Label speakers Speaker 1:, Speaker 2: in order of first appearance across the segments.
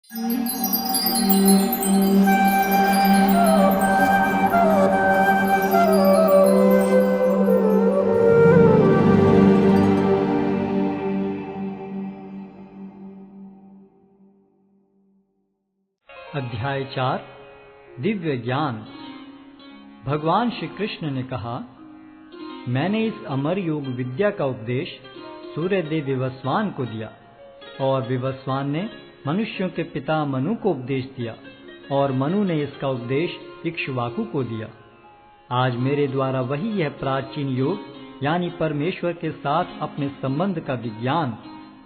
Speaker 1: अध्याय 4 दिव्य ज्ञान। भगवान श्री कृष्ण ने कहा, मैंने इस अमर योग विद्या का उपदेश सूर्यदेव विवस्वान को दिया और विवस्वान ने मनुष्यों के पिता मनु को उपदेश दिया और मनु ने इसका उपदेश इक्ष्वाकु को दिया। आज मेरे द्वारा वही यह प्राचीन योग यानी परमेश्वर के साथ अपने संबंध का विज्ञान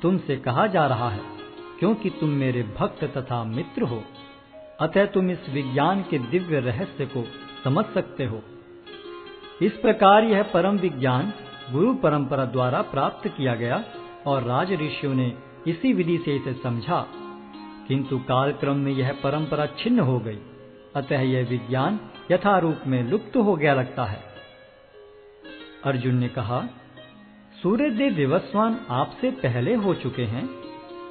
Speaker 1: तुमसे कहा जा रहा है, क्योंकि तुम मेरे भक्त तथा मित्र हो। अतः तुम इस विज्ञान के दिव्य रहस्य को समझ सकते हो। इस प्रकार यह परम विज्ञान गुरु परंपरा द्वारा प्राप्त किया गया और राज ऋषियों ने इसी विधि से इसे समझा, किंतु कालक्रम में यह परंपरा छिन्न हो गई। अतः यह विज्ञान यथारूप में लुप्त हो गया लगता है। अर्जुन ने कहा, सूर्यदेव विवस्वान आपसे पहले हो चुके हैं,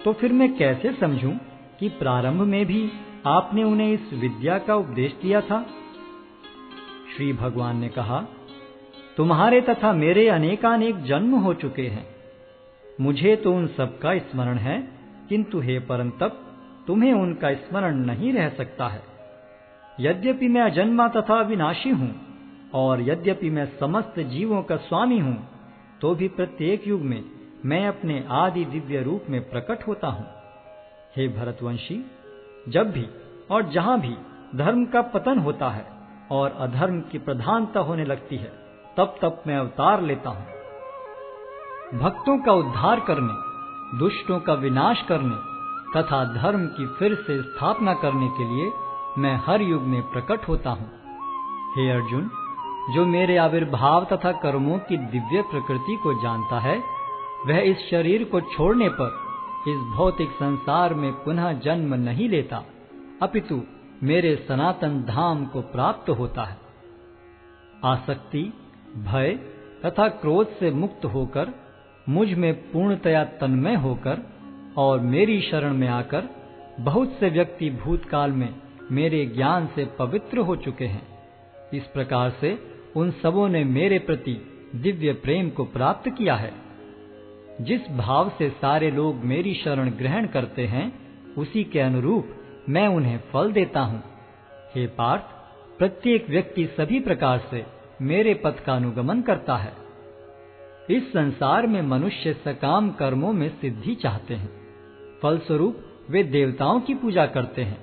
Speaker 1: तो फिर मैं कैसे समझूं कि प्रारंभ में भी आपने उन्हें इस विद्या का उपदेश दिया था। श्री भगवान ने कहा, तुम्हारे तथा मेरे अनेकानेक जन्म हो चुके हैं। मुझे तो उन सब का स्मरण है, किंतु हे परंतप तुम्हें उनका स्मरण नहीं रह सकता है। यद्यपि मैं अजन्मा तथा विनाशी हूँ और यद्यपि मैं समस्त जीवों का स्वामी हूँ, तो भी प्रत्येक युग में मैं अपने आदि दिव्य रूप में प्रकट होता हूँ। हे भरतवंशी, जब भी और जहां भी धर्म का पतन होता है और अधर्म की प्रधानता होने लगती है, तब तब मैं अवतार लेता हूं। भक्तों का उद्धार करने, दुष्टों का विनाश करने तथा धर्म की फिर से स्थापना करने के लिए मैं हर युग में प्रकट होता हूं। हे अर्जुन, जो मेरे आविर्भाव तथा कर्मों की दिव्य प्रकृति को जानता है, वह इस शरीर को छोड़ने पर इस भौतिक संसार में पुनः जन्म नहीं लेता, अपितु मेरे सनातन धाम को प्राप्त होता है। आसक्ति, भय तथा क्रोध से मुक्त होकर, मुझ में पूर्णतया तन्मय होकर और मेरी शरण में आकर बहुत से व्यक्ति भूतकाल में मेरे ज्ञान से पवित्र हो चुके हैं। इस प्रकार से उन सबों ने मेरे प्रति दिव्य प्रेम को प्राप्त किया है। जिस भाव से सारे लोग मेरी शरण ग्रहण करते हैं, उसी के अनुरूप मैं उन्हें फल देता हूँ। हे पार्थ, प्रत्येक व्यक्ति सभी प्रकार से मेरे पथ का अनुगमन करता है। इस संसार में मनुष्य सकाम कर्मों में सिद्धि चाहते हैं, फलस्वरूप वे देवताओं की पूजा करते हैं।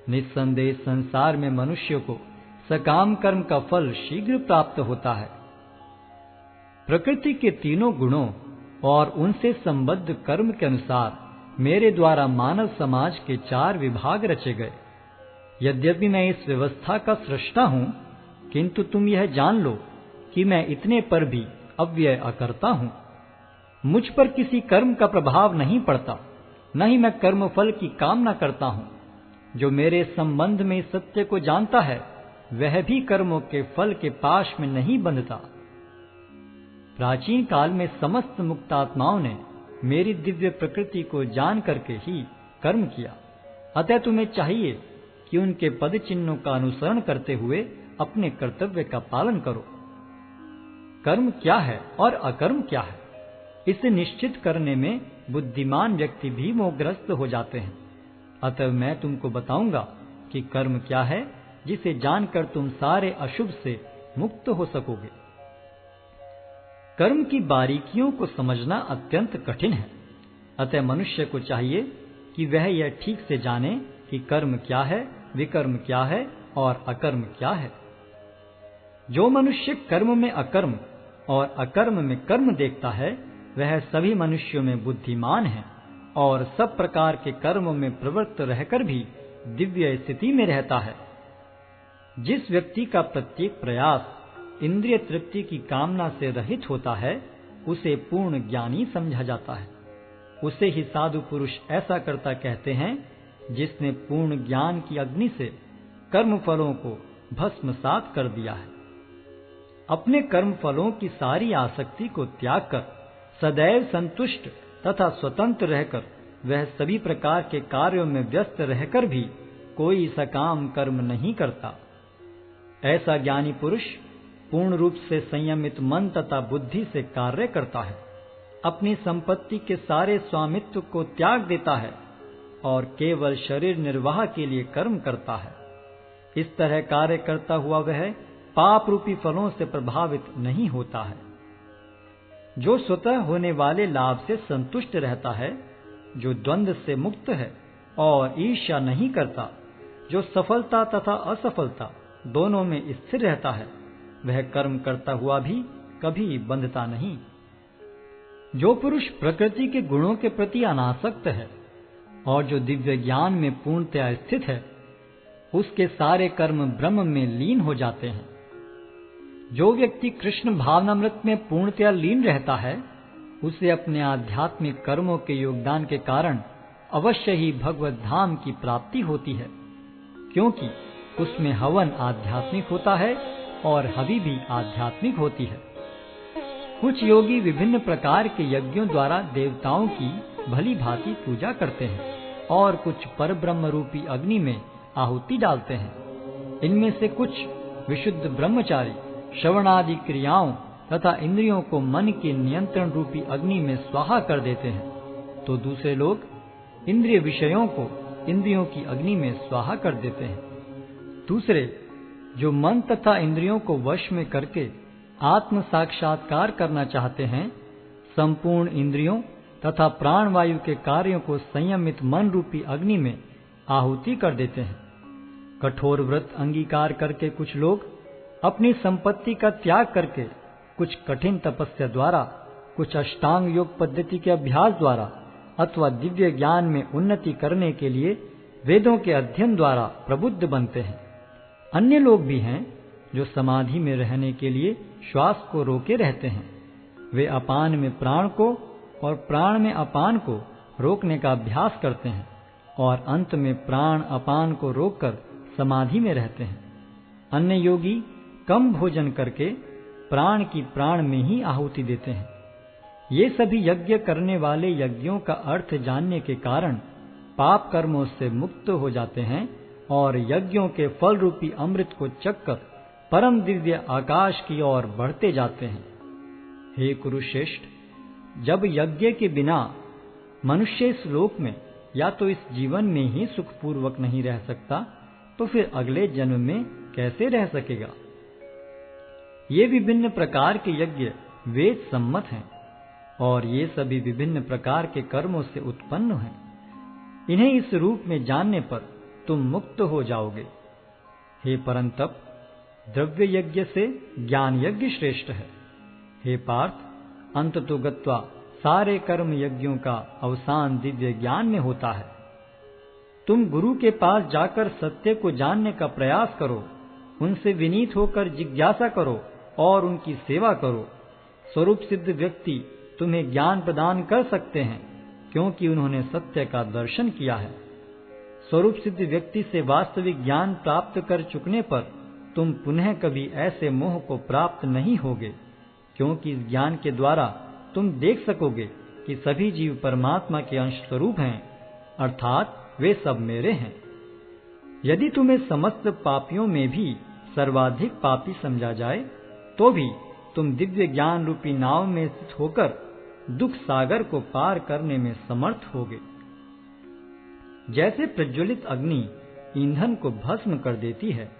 Speaker 1: निस्संदेह संसार में मनुष्य को सकाम कर्म का फल शीघ्र प्राप्त होता है। प्रकृति के तीनों गुणों और उनसे संबद्ध कर्म के अनुसार मेरे द्वारा मानव समाज के 4 विभाग रचे गए। यद्यपि मैं इस व्यवस्था का सृष्टा हूँ, किंतु तुम यह जान लो कि मैं इतने पर भी अव्यय अकर्ता हूँ। मुझ पर किसी कर्म का प्रभाव नहीं पड़ता, न ही मैं कर्म फल की कामना करता हूँ। जो मेरे संबंध में इस सत्य को जानता है, वह भी कर्मों के फल के पाश में नहीं बंधता। प्राचीन काल में समस्त मुक्तात्माओं ने मेरी दिव्य प्रकृति को जान करके ही कर्म किया। अतः तुम्हें चाहिए कि उनके पद चिन्हों का अनुसरण करते हुए अपने कर्तव्य का पालन करो। कर्म क्या है और अकर्म क्या है, इसे निश्चित करने में बुद्धिमान व्यक्ति भी मोहग्रस्त हो जाते हैं। अतः मैं तुमको बताऊंगा कि कर्म क्या है, जिसे जानकर तुम सारे अशुभ से मुक्त हो सकोगे। कर्म की बारीकियों को समझना अत्यंत कठिन है। अतः मनुष्य को चाहिए कि वह यह ठीक से जाने कि कर्म क्या है, विकर्म क्या है और अकर्म क्या है। जो मनुष्य कर्म में अकर्म और अकर्म में कर्म देखता है, वह सभी मनुष्यों में बुद्धिमान है और सब प्रकार के कर्मों में प्रवृत्त रहकर भी दिव्य स्थिति में रहता है। जिस व्यक्ति का प्रत्येक प्रयास इंद्रिय तृप्ति की कामना से रहित होता है, उसे पूर्ण ज्ञानी समझा जाता है। उसे ही साधु पुरुष ऐसा करता कहते हैं, जिसने पूर्ण ज्ञान की अग्नि से कर्म फलों को भस्मसात कर दिया है। अपने कर्म फलों की सारी आसक्ति को त्याग कर सदैव संतुष्ट तथा स्वतंत्र रहकर वह सभी प्रकार के कार्यों में व्यस्त रहकर भी कोई सकाम कर्म नहीं करता। ऐसा ज्ञानी पुरुष पूर्ण रूप से संयमित मन तथा बुद्धि से कार्य करता है, अपनी संपत्ति के सारे स्वामित्व को त्याग देता है और केवल शरीर निर्वाह के लिए कर्म करता है। इस तरह कार्य करता हुआ वह पाप रूपी फलों से प्रभावित नहीं होता है। जो स्वतः होने वाले लाभ से संतुष्ट रहता है, जो द्वंद्व से मुक्त है और ईर्ष्या नहीं करता, जो सफलता तथा असफलता दोनों में स्थिर रहता है, वह कर्म करता हुआ भी कभी बंधता नहीं। जो पुरुष प्रकृति के गुणों के प्रति अनासक्त है और जो दिव्य ज्ञान में पूर्णतया स्थित है, उसके सारे कर्म ब्रह्म में लीन हो जाते हैं। जो व्यक्ति कृष्ण भावनामृत में पूर्णतया लीन रहता है, उसे अपने आध्यात्मिक कर्मों के योगदान के कारण अवश्य ही भगवत धाम की प्राप्ति होती है, क्योंकि उसमें हवन आध्यात्मिक होता है और हवि भी आध्यात्मिक होती है। कुछ योगी विभिन्न प्रकार के यज्ञों द्वारा देवताओं की भली भांति पूजा करते हैं और कुछ परब्रह्म रूपी अग्नि में आहुति डालते हैं। इनमें से कुछ विशुद्ध ब्रह्मचारी श्रवणादि क्रियाओं तथा इंद्रियों को मन के नियंत्रण रूपी अग्नि में स्वाहा कर देते हैं, तो दूसरे लोग इंद्रिय विषयों को इंद्रियों की अग्नि में स्वाहा कर देते हैं। दूसरे जो मन तथा इंद्रियों को वश में करके आत्म साक्षात्कार करना चाहते हैं, संपूर्ण इंद्रियों तथा प्राणवायु के कार्यों को संयमित मन रूपी अग्नि में आहुति कर देते हैं। कठोर व्रत अंगीकार करके कुछ लोग अपनी संपत्ति का त्याग करके कुछ कठिन तपस्या द्वारा, कुछ अष्टांग योग पद्धति के अभ्यास द्वारा अथवा दिव्य ज्ञान में उन्नति करने के लिए वेदों के अध्ययन द्वारा प्रबुद्ध बनते हैं। अन्य लोग भी हैं जो समाधि में रहने के लिए श्वास को रोके रहते हैं। वे अपान में प्राण को और प्राण में अपान को रोकने का अभ्यास करते हैं और अंत में प्राण अपान को रोककर समाधि में रहते हैं। अन्य योगी कम भोजन करके प्राण की प्राण में ही आहुति देते हैं। ये सभी यज्ञ करने वाले यज्ञों का अर्थ जानने के कारण पाप कर्मों से मुक्त हो जाते हैं और यज्ञों के फल रूपी अमृत को चखकर परम दिव्य आकाश की ओर बढ़ते जाते हैं। हे कुरुश्रेष्ठ, जब यज्ञ के बिना मनुष्य इस लोक में या तो इस जीवन में ही सुखपूर्वक नहीं रह सकता, तो फिर अगले जन्म में कैसे रह सकेगा। ये विभिन्न प्रकार के यज्ञ वेद सम्मत हैं और ये सभी विभिन्न प्रकार के कर्मों से उत्पन्न हैं। इन्हें इस रूप में जानने पर तुम मुक्त हो जाओगे। हे परंतप, द्रव्य यज्ञ से ज्ञान यज्ञ श्रेष्ठ है। हे पार्थ, अंततो गत्वा सारे कर्म यज्ञों का अवसान दिव्य ज्ञान में होता है। तुम गुरु के पास जाकर सत्य को जानने का प्रयास करो, उनसे विनीत होकर जिज्ञासा करो और उनकी सेवा करो। स्वरूप सिद्ध व्यक्ति तुम्हें ज्ञान प्रदान कर सकते हैं, क्योंकि उन्होंने सत्य का दर्शन किया है। स्वरूप सिद्ध व्यक्ति से वास्तविक ज्ञान प्राप्त कर चुकने पर तुम पुनः कभी ऐसे मोह को प्राप्त नहीं होगे, क्योंकि इस ज्ञान के द्वारा तुम देख सकोगे कि सभी जीव परमात्मा के अंश स्वरूप हैं, अर्थात वे सब मेरे हैं। यदि तुम्हें समस्त पापियों में भी सर्वाधिक पापी समझा जाए, तो भी तुम दिव्य ज्ञान रूपी नाव में स्थित होकर दुख सागर को पार करने में समर्थ होगे। जैसे प्रज्वलित अग्नि ईंधन को भस्म कर देती है,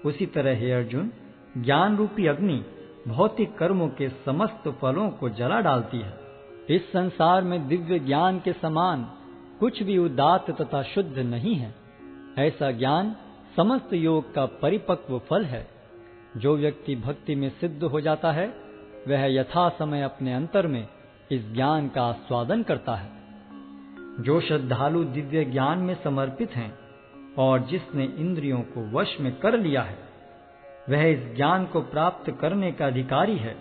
Speaker 1: उसी तरह हे अर्जुन, ज्ञान रूपी अग्नि भौतिक कर्मों के समस्त फलों को जला डालती है। इस संसार में दिव्य ज्ञान के समान कुछ भी उदात्त तथा शुद्ध नहीं है। ऐसा ज्ञान समस्त योग का परिपक्व फल है। जो व्यक्ति भक्ति में सिद्ध हो जाता है, वह यथा समय अपने अंतर में इस ज्ञान का आस्वादन करता है। जो श्रद्धालु दिव्य ज्ञान में समर्पित हैं और जिसने इंद्रियों को वश में कर लिया है, वह इस ज्ञान को प्राप्त करने का अधिकारी है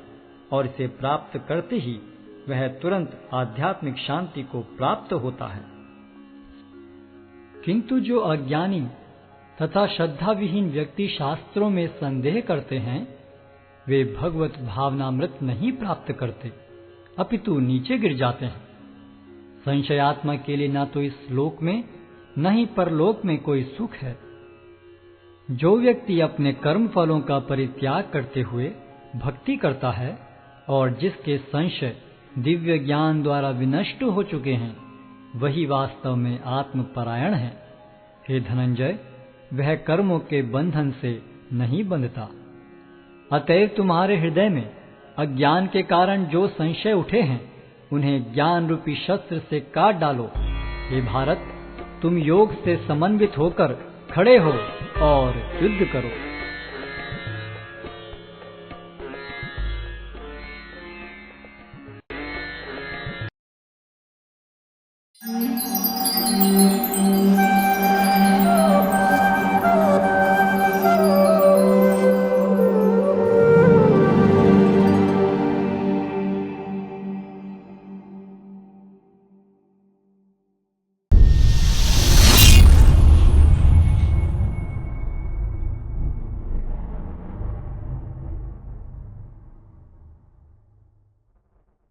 Speaker 1: और इसे प्राप्त करते ही वह तुरंत आध्यात्मिक शांति को प्राप्त होता है। किंतु जो अज्ञानी तथा श्रद्धा विहीन व्यक्ति शास्त्रों में संदेह करते हैं, वे भगवत भावनामृत नहीं प्राप्त करते, अपितु नीचे गिर जाते हैं। संशयात्मा के लिए न तो इस लोक में न ही परलोक में कोई सुख है। जो व्यक्ति अपने कर्म फलों का परित्याग करते हुए भक्ति करता है और जिसके संशय दिव्य ज्ञान द्वारा विनष्ट हो चुके हैं, वही वास्तव में आत्मपरायण है। हे धनंजय, वह कर्मों के बंधन से नहीं बंधता। अतएव तुम्हारे हृदय में अज्ञान के कारण जो संशय उठे हैं, उन्हें ज्ञान रूपी शस्त्र से काट डालो। हे भारत, तुम योग से समन्वित होकर खड़े हो और युद्ध करो।